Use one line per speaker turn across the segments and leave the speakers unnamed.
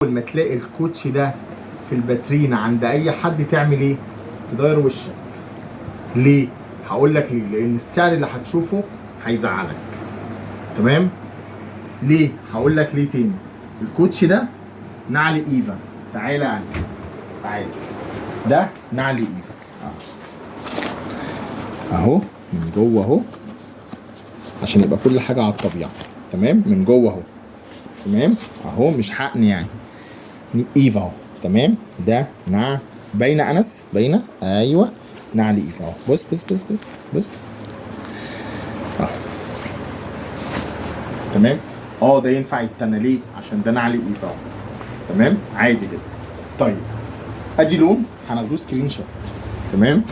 اول ما تلاقي الكوتش ده في الباترين عند اي حد تعمل ايه؟ تداير وشك. ليه؟ هقول لك ليه. لان السعر اللي هتشوفه هيزعلك. تمام؟ ليه؟ هقول لك ليه تاني. الكوتش ده نعل ايفا. تعالى يا انس، تعالى. ده نعل ايفا اهو من جوه اهو، عشان يبقى كل حاجه على الطبيعه. تمام؟ من جوه اهو. تمام؟ اهو مش حقن يعني. ايفا اهو. تمام؟ ده نعل. باينه انس؟ باينه؟ ايوه نعل ايفا اهو. بص بص بص بص بص اهو. تمام؟ ده ينفع يتنى ليه؟ عشان ده نعل ايفا اهو. تمام؟ عادي كده. طيب ادي لون هناخدوه سكرين شوت. تمام؟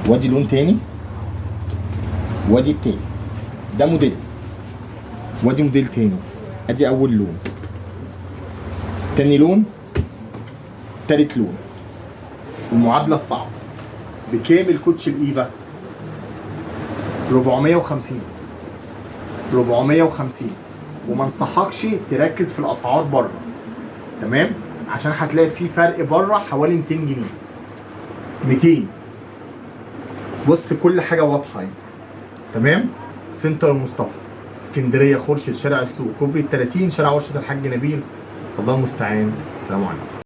وادي لون تاني، وادي التالت. ده موديل، وادي موديل تاني. ادي اول لون، تاني لون، تالت لون. المعادله الصعبه. بكام الكوتش الايفا؟ 450. 450. وما انصحكش تركز في الاسعار بره. تمام؟ عشان هتلاقي في فرق بره حوالي 200 جنيه. 200. بص كل حاجه واضحه اهي. تمام؟ سنتر مصطفى، اسكندريه، خورشيد، شارع السوق، كوبري ال 30، شارع ورشه الحاج نبيل. الله المستعان. السلام عليكم.